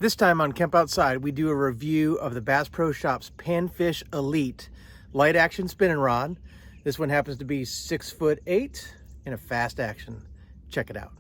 This time on Camp Outside, we do a review of the Bass Pro Shops Panfish Elite light action spinning rod. This one happens to be 6'8" in a fast action. Check it out.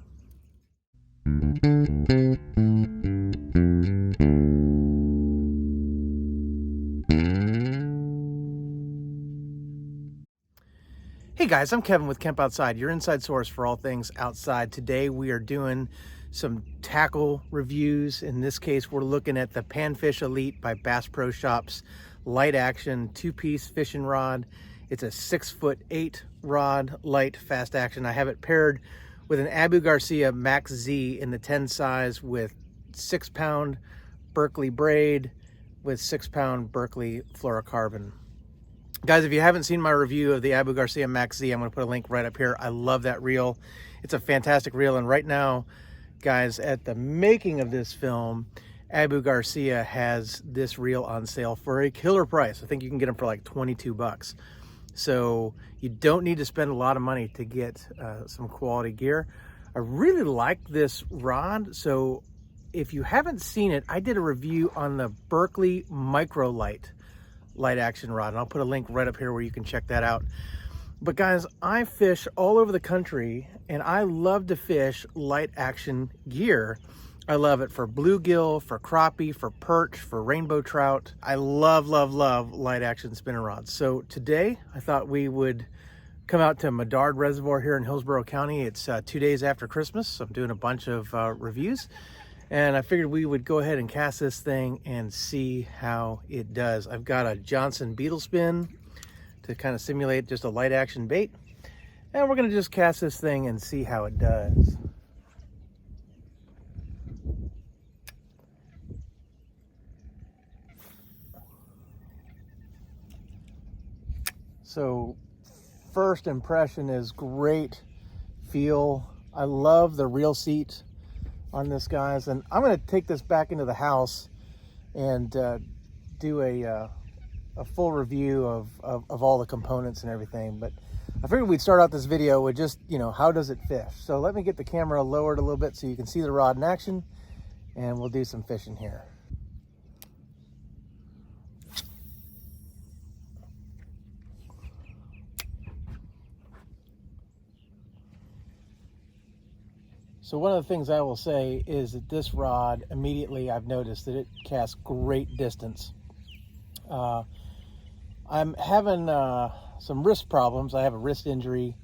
Hey guys, I'm Kevin with Camp Outside, your inside source for all things outside. Today we are doing some tackle reviews. In this case, we're looking at the Panfish Elite by Bass Pro Shops light action two-piece fishing rod. It's a 6'8" rod, light, fast action. I have it paired with an Abu Garcia Max Z in the 10 size with 6-pound Berkeley braid with 6-pound Berkeley fluorocarbon. Guys, if you haven't seen my review of the Abu Garcia Max Z, I'm going to put a link right up here. I love that reel. It's a fantastic reel, and right now, guys, at the making of this film, Abu Garcia has this reel on sale for a killer price. I think you can get them for like 22 bucks. So you don't need to spend a lot of money to get some quality gear. I really like this rod. So if you haven't seen it, I did a review on the Berkeley Micro Light action rod, and I'll put a link right up here where you can check that out. But guys, I fish all over the country and I love to fish light action gear. I love it for bluegill, for crappie, for perch, for rainbow trout. I love light action spinning rods. So today I thought we would come out to Medard Reservoir here in Hillsborough County. It's 2 days after Christmas. So I'm doing a bunch of reviews, and I figured we would go ahead and cast this thing and see how it does. I've got a Johnson beetle spin to kind of simulate just a light action bait, and we're going to just cast this thing and see how it does. So first impression is great feel. I love the reel seat on this, guys, and I'm going to take this back into the house and do a full review of all the components and everything. But I figured we'd start out this video with just, how does it fish? So let me get the camera lowered a little bit so you can see the rod in action, and we'll do some fishing here. So one of the things I will say is that this rod, immediately I've noticed that it casts great distance. I'm having some wrist problems. I have a wrist injury,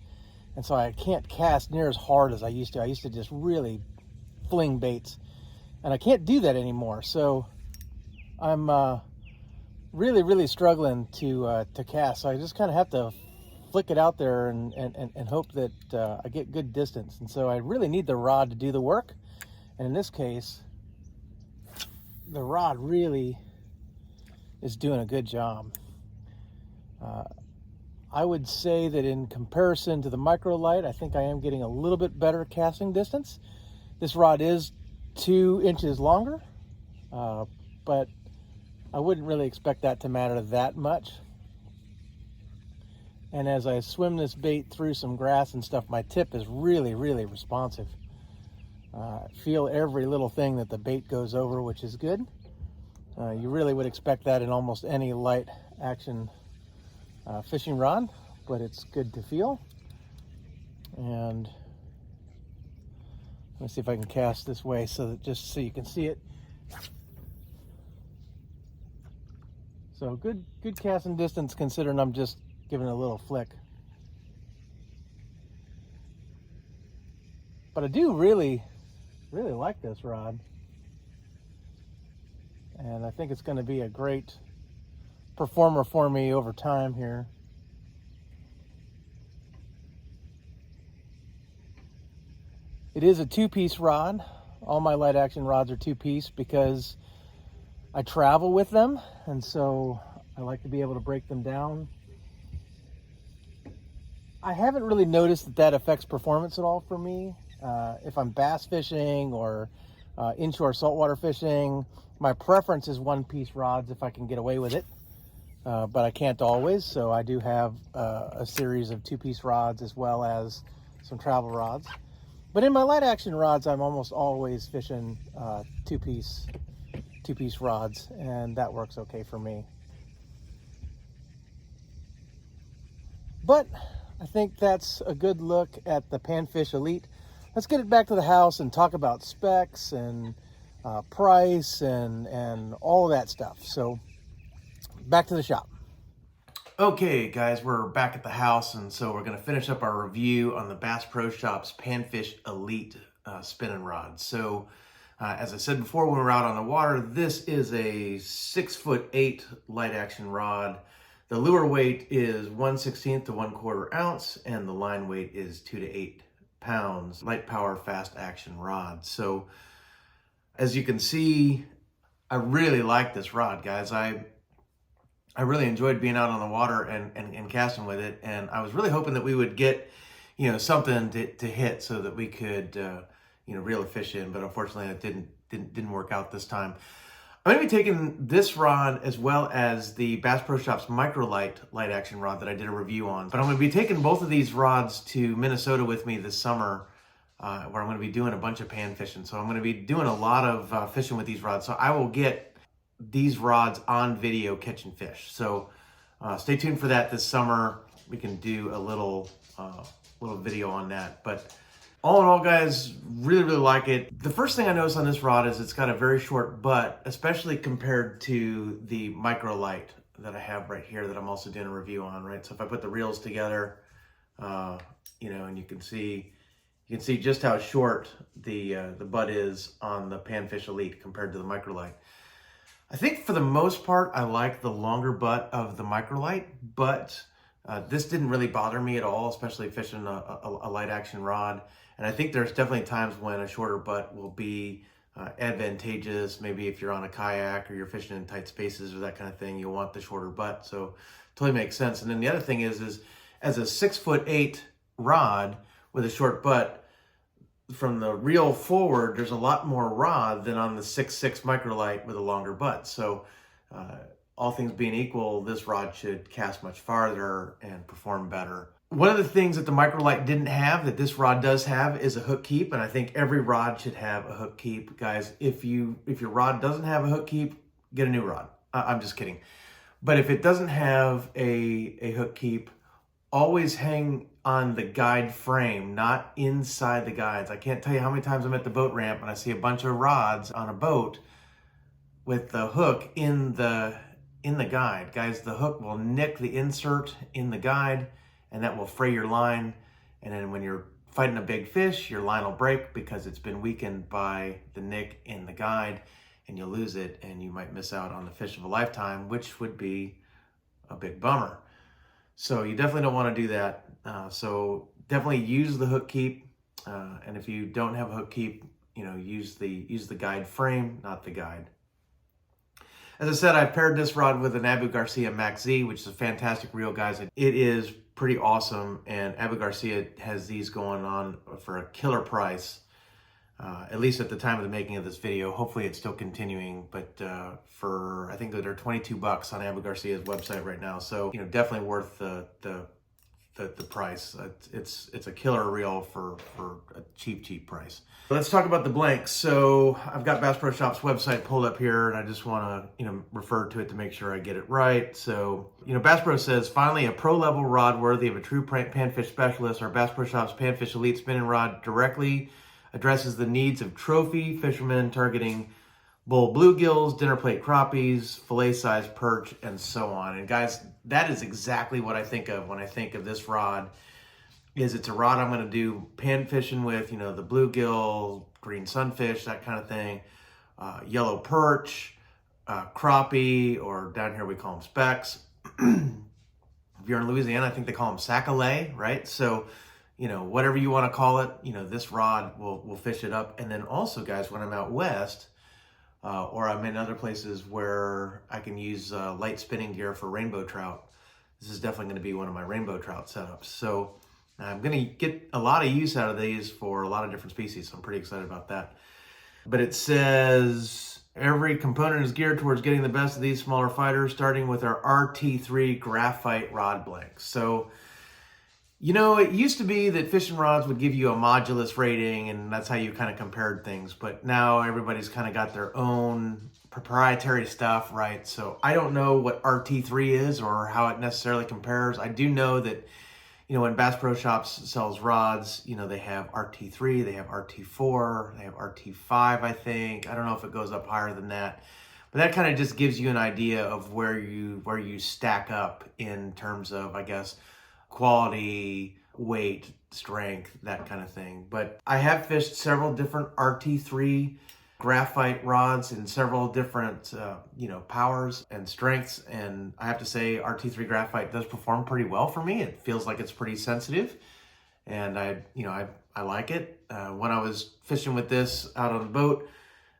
and so I can't cast near as hard as I used to. I used to just really fling baits, and I can't do that anymore. So I'm really struggling to cast. So I just kind of have to flick it out there and hope that I get good distance. And so I really need the rod to do the work. And in this case, the rod really is doing a good job. I would say that in comparison to the micro light, I think I am getting a little bit better casting distance. This rod is 2 inches longer, but I wouldn't really expect that to matter that much. And as I swim this bait through some grass and stuff, my tip is really responsive. Feel every little thing that the bait goes over, which is good. You really would expect that in almost any light action fishing rod, but it's good to feel. And let me see if I can cast this way so that just so you can see it. So good casting distance considering I'm just giving it a little flick. But I do really like this rod, and I think it's going to be a great performer for me over time here. It is a 2-piece rod. All my light action rods are 2-piece because I travel with them, and so I like to be able to break them down. I haven't really noticed that affects performance at all for me. If I'm bass fishing or inshore saltwater fishing, my preference is 1-piece rods if I can get away with it. But I can't always, so I do have a series of 2-piece rods as well as some travel rods. But in my light action rods, I'm almost always fishing 2-piece two-piece rods, and that works okay for me. But I think that's a good look at the Panfish Elite. Let's get it back to the house and talk about specs and price and all that stuff. So back to the shop. Okay, guys, we're back at the house, and so we're going to finish up our review on the Bass Pro Shops Panfish Elite spinning rod. So, as I said before, when we're out on the water, this is a 6'8" light action rod. The lure weight is 1/16 to 1/4 ounce, and the line weight is 2 to 8 pounds. Light power, fast action rod. So, as you can see, I really like this rod, guys. I really enjoyed being out on the water and casting with it, and I was really hoping that we would get, something to hit so that we could, reel a fish in. But unfortunately, it didn't work out this time. I'm going to be taking this rod as well as the Bass Pro Shops Microlight light action rod that I did a review on. But I'm going to be taking both of these rods to Minnesota with me this summer, where I'm going to be doing a bunch of pan fishing. So I'm going to be doing a lot of fishing with these rods. So I will get these rods on video catching fish. So stay tuned for that this summer. We can do a little video on that. But all in all, guys, really like it. The first thing I noticed on this rod is it's got a very short butt, especially compared to the Microlight that I have right here that I'm also doing a review on, right? So if I put the reels together, and you can see just how short the butt is on the Panfish Elite compared to the Microlight. I think for the most part, I like the longer butt of the Microlight, but this didn't really bother me at all, especially fishing a light action rod. And I think there's definitely times when a shorter butt will be advantageous. Maybe if you're on a kayak or you're fishing in tight spaces or that kind of thing, you'll want the shorter butt. So totally makes sense. And then the other thing is as a 6'8" rod with a short butt, from the reel forward, there's a lot more rod than on the 6'6" Microlight with a longer butt. So all things being equal, this rod should cast much farther and perform better. One of the things that the Microlight didn't have that this rod does have is a hook keep, and I think every rod should have a hook keep. Guys, if your rod doesn't have a hook keep, get a new rod. I'm just kidding. But if it doesn't have a hook keep, always hang on the guide frame, not inside the guides. I can't tell you how many times I'm at the boat ramp and I see a bunch of rods on a boat with the hook in the guide. Guys, the hook will nick the insert in the guide, and that will fray your line. And then when you're fighting a big fish, your line will break because it's been weakened by the nick in the guide, and you'll lose it, and you might miss out on the fish of a lifetime, which would be a big bummer. So you definitely don't want to do that. So definitely use the hook keep. And if you don't have a hook keep, use the guide frame, not the guide. As I said, I've paired this rod with an Abu Garcia Max Z, which is a fantastic reel, guys. It is pretty awesome, and Abu Garcia has these going on for a killer price, at least at the time of the making of this video. Hopefully it's still continuing, but I think that they're $22 on Abu Garcia's website right now. So, definitely worth the price. It's a killer reel for a cheap price. Let's talk about the blanks. So I've got Bass Pro Shops website pulled up here, and I just want to refer to it to make sure I get it right. So Bass Pro says, finally a pro level rod worthy of a true panfish specialist. Our Bass Pro Shops Panfish Elite spinning rod directly addresses the needs of trophy fishermen targeting bull bluegills, dinner plate crappies, fillet-sized perch, and so on. And guys, that is exactly what I think of when I think of this rod. It's a rod I'm going to do pan fishing with, the bluegill, green sunfish, that kind of thing, yellow perch, crappie, or down here we call them specks. If you're in Louisiana, I think they call them sac-a-lait, right? So, whatever you want to call it, this rod will fish it up. And then also, guys, when I'm out west, or I'm in other places where I can use light spinning gear for rainbow trout, this is definitely going to be one of my rainbow trout setups. So I'm going to get a lot of use out of these for a lot of different species. So I'm pretty excited about that. But it says every component is geared towards getting the best of these smaller fighters, starting with our RT3 graphite rod blank. So, it used to be that fishing rods would give you a modulus rating, and that's how you kind of compared things. But now everybody's kind of got their own proprietary stuff, right? So I don't know what RT3 is or how it necessarily compares. I do know that, when Bass Pro Shops sells rods, they have RT3, they have RT4, they have RT5, I think. I don't know if it goes up higher than that. But that kind of just gives you an idea of where you stack up in terms of, I guess, quality, weight, strength, that kind of thing. But I have fished several different RT3 graphite rods in several different powers and strengths, and I have to say RT3 graphite does perform pretty well for me. It feels like it's pretty sensitive, and I like it. When I was fishing with this out on the boat,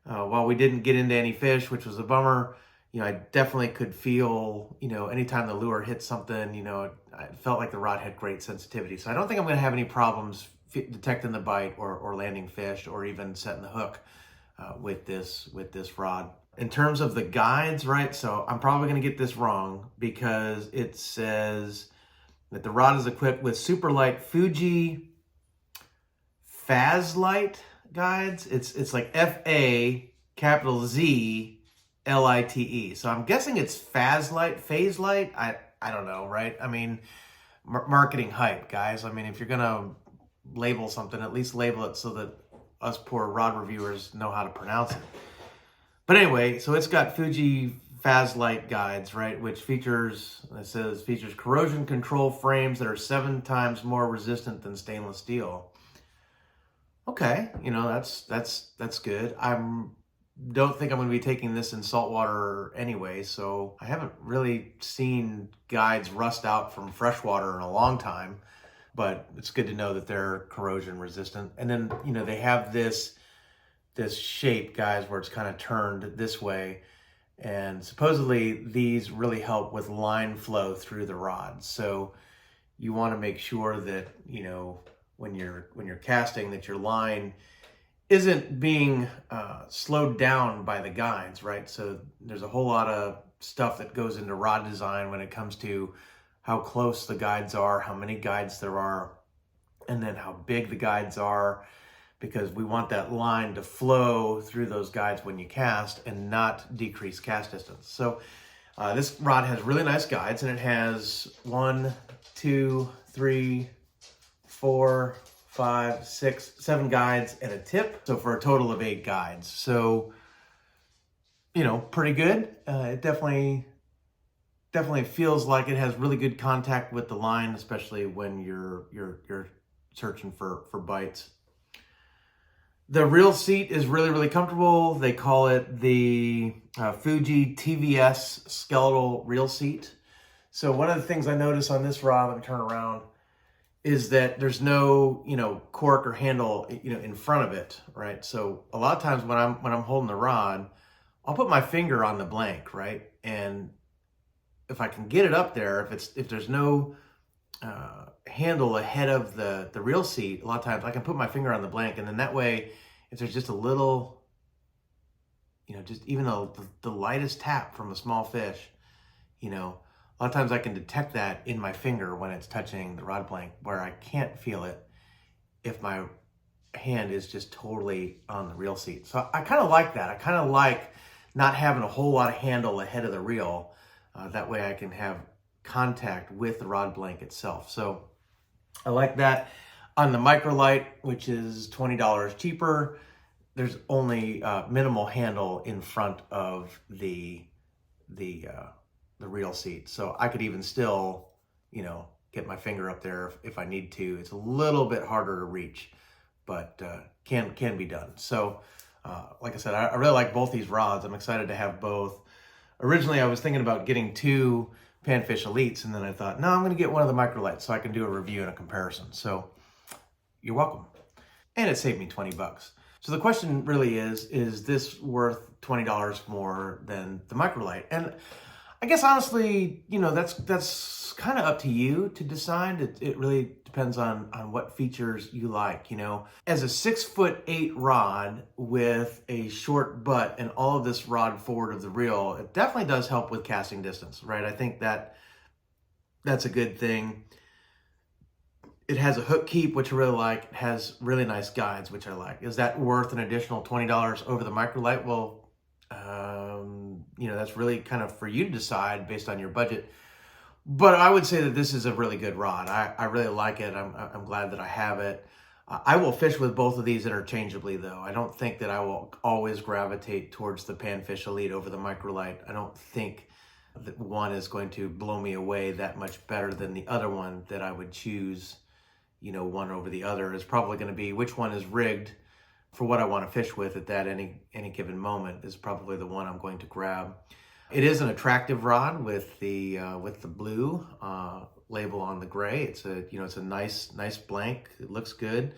while we didn't get into any fish, which was a bummer, I definitely could feel, anytime the lure hit something, I felt like the rod had great sensitivity. So I don't think I'm going to have any problems detecting the bite or landing fish or even setting the hook with this rod. In terms of the guides, right? So I'm probably going to get this wrong because it says that the rod is equipped with super light Fuji Fazlite guides. It's like FA capital Z LITE. So I'm guessing it's Phase-Lite. I don't know, right? I mean, marketing hype, guys. I mean, if you're gonna label something, at least label it so that us poor rod reviewers know how to pronounce it. But anyway, so it's got Fuji Fazlite guides, right? Which features corrosion control frames that are 7 times more resistant than stainless steel. Okay, that's good. Don't think I'm going to be taking this in saltwater anyway, so I haven't really seen guides rust out from freshwater in a long time, but it's good to know that they're corrosion resistant. And then, they have this shape, guys, where it's kind of turned this way, and supposedly these really help with line flow through the rod. So you want to make sure that, when you're casting, that your line isn't being slowed down by the guides, right? So there's a whole lot of stuff that goes into rod design when it comes to how close the guides are, how many guides there are, and then how big the guides are, because we want that line to flow through those guides when you cast and not decrease cast distance. So this rod has really nice guides, and it has 1, 2, 3, 4, 5, 6, 7 guides and a tip. So for a total of 8 guides. So, pretty good. It definitely feels like it has really good contact with the line, especially when you're searching for bites. The reel seat is really, really comfortable. They call it the Fuji TVS skeletal reel seat. So one of the things I notice on this rod, let me turn around, is that there's no, cork or handle, in front of it, right? So a lot of times when I'm holding the rod, I'll put my finger on the blank, right? And if I can get it up there, if there's no handle ahead of the reel seat, a lot of times I can put my finger on the blank, and then that way, if there's just a little, just even the lightest tap from a small fish, a lot of times I can detect that in my finger when it's touching the rod blank, where I can't feel it if my hand is just totally on the reel seat. So I kind of like that. I kind of like not having a whole lot of handle ahead of the reel. That way I can have contact with the rod blank itself. So I like that. On the microlight, which is $20 cheaper, there's only minimal handle in front of the reel seat. So I could even still, get my finger up there if I need to. It's a little bit harder to reach, but can be done. So like I said, I really like both these rods. I'm excited to have both. Originally, I was thinking about getting 2 Panfish Elites, and then I thought, no, I'm going to get one of the microlights so I can do a review and a comparison. So you're welcome. And it saved me 20 bucks. So the question really is this worth $20 more than the microlight? And I guess honestly, that's kind of up to you to decide. It really depends on what features you like, As a 6'8" rod with a short butt and all of this rod forward of the reel, it definitely does help with casting distance, right? I think that's a good thing. It has a hook keep, which I really like. It has really nice guides, which I like. Is that worth an additional $20 over the microlight? Well, that's really kind of for you to decide based on your budget. But I would say that this is a really good rod. I really like it. I'm glad that I have it. I will fish with both of these interchangeably, though. I don't think that I will always gravitate towards the Panfish Elite over the Microlite. I don't think that one is going to blow me away that much better than the other one, that I would choose, one over the other. Is probably going to be which one is rigged for what I want to fish with at that any given moment is probably the one I'm going to grab. It is an attractive rod with the blue label on the gray. It's a nice blank. It looks good.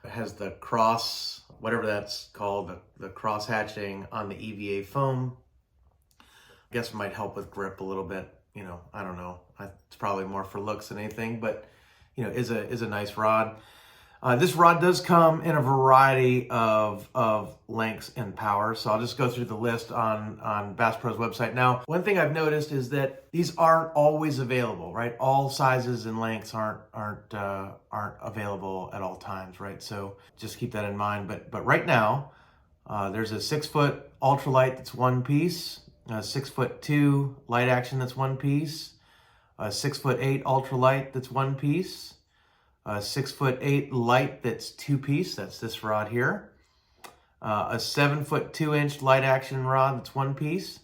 It has the cross, whatever that's called, the cross hatching on the EVA foam. I guess it might help with grip a little bit. I don't know. It's probably more for looks than anything, but is a nice rod. This rod does come in a variety of lengths and powers, so I'll just go through the list on Bass Pro's website. Now, one thing I've noticed is that these aren't always available, right? All sizes and lengths aren't available at all times, right? So just keep that in mind. But right now, there's a 6-foot ultralight that's one piece, a 6'2" light action that's one piece, a 6'8" ultralight that's one piece, a 6'8" light that's two piece, that's this rod here, a 7' 2" light action rod that's one piece,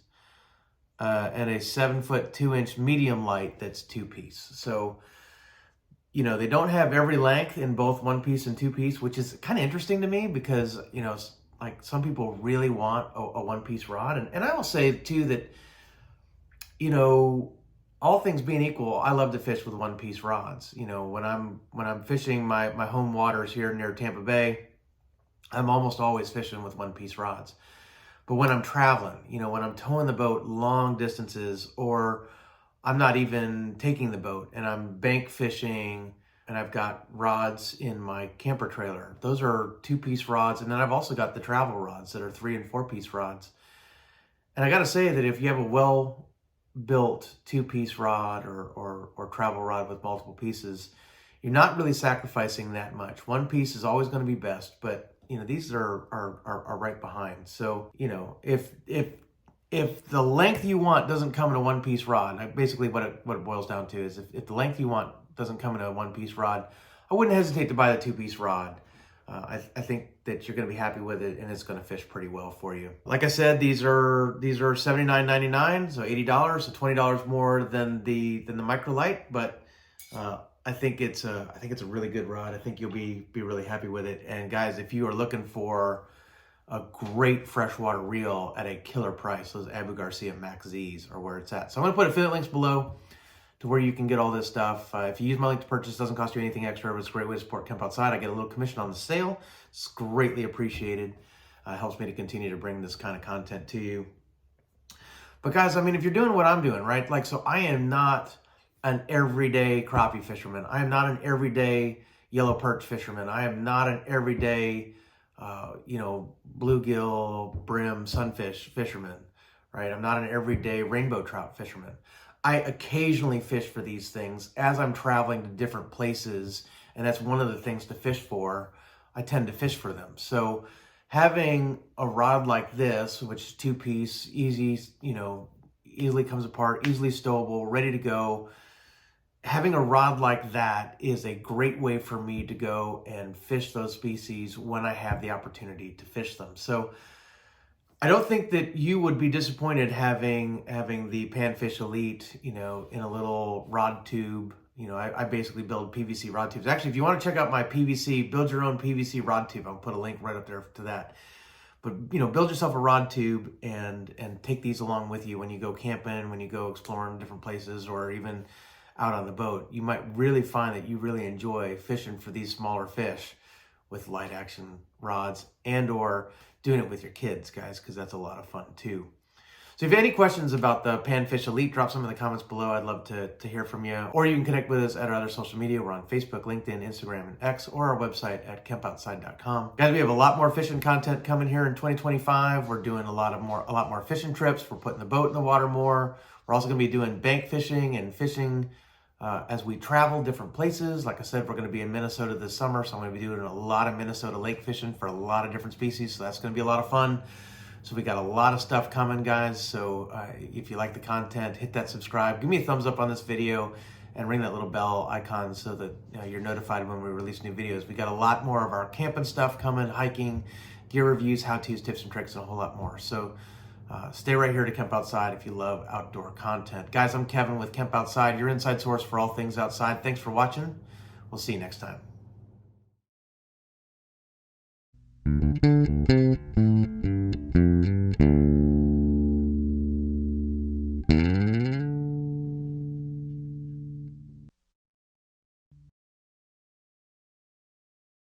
and a 7' 2" medium light that's two piece. So, they don't have every length in both one piece and two piece, which is kind of interesting to me because, like some people really want a one piece rod. And I will say too that, all things being equal, I love to fish with one piece rods. When I'm fishing my home waters here near Tampa Bay, I'm almost always fishing with one piece rods. But when I'm traveling, when I'm towing the boat long distances, or I'm not even taking the boat and I'm bank fishing and I've got rods in my camper trailer, those are two piece rods. And then I've also got the travel rods that are 3 and 4 piece rods. And I got to say that if you have a well-built two-piece rod or travel rod with multiple pieces, you're not really sacrificing that much. One piece is always going to be best, but these are right behind. So if the length you want doesn't come in a one-piece rod, basically what it boils down to is if the length you want doesn't come in a one-piece rod, I wouldn't hesitate to buy the two-piece rod. I think that you're going to be happy with it, and it's going to fish pretty well for you. Like I said, these are $79.99, so $80, so $20 more than the Microlite. But I think it's a really good rod. I think you'll be really happy with it. And guys, if you are looking for a great freshwater reel at a killer price, those Abu Garcia Max Z's are where it's at. So I'm going to put affiliate links below to where you can get all this stuff. If you use my link to purchase, it doesn't cost you anything extra, but it's a great way to support Camp Outside. I get a little commission on the sale. It's greatly appreciated. Helps me to continue to bring this kind of content to you. But guys, if you're doing what I'm doing, right? Like, so I am not an everyday crappie fisherman. I am not an everyday yellow perch fisherman. I am not an everyday, bluegill, brim, sunfish fisherman, right? I'm not an everyday rainbow trout fisherman. I occasionally fish for these things as I'm traveling to different places, and that's one of the things to fish for. I tend to fish for them. So having a rod like this, which is two-piece, easy, easily comes apart, easily stowable, ready to go, having a rod like that is a great way for me to go and fish those species when I have the opportunity to fish them. So I don't think that you would be disappointed having the Panfish Elite, in a little rod tube. I basically build PVC rod tubes. Actually, if you want to check out my build your own PVC rod tube, I'll put a link right up there to that. But, build yourself a rod tube and take these along with you when you go camping, when you go exploring different places, or even out on the boat. You might really find that you really enjoy fishing for these smaller fish with light action rods, and or doing it with your kids, guys, because that's a lot of fun too. So if you have any questions about the Panfish Elite, drop some in the comments below. I'd love to hear from you. Or you can connect with us at our other social media. We're on Facebook, LinkedIn, Instagram, and X, or our website at campoutside.com. Guys, we have a lot more fishing content coming here in 2025. We're doing a lot more fishing trips. We're putting the boat in the water more. We're also going to be doing bank fishing and fishing as we travel different places. Like I said, we're going to be in Minnesota this summer, so I'm going to be doing a lot of Minnesota lake fishing for a lot of different species, so that's going to be a lot of fun. So we got a lot of stuff coming, guys. So if you like the content, hit that subscribe, give me a thumbs up on this video, and ring that little bell icon so that you're notified when we release new videos. We got a lot more of our camping stuff coming, hiking, gear reviews, how-tos, tips and tricks, and a whole lot more. So stay right here to Kemp Outside if you love outdoor content. Guys, I'm Kevin with Kemp Outside, your inside source for all things outside. Thanks for watching. We'll see you next time.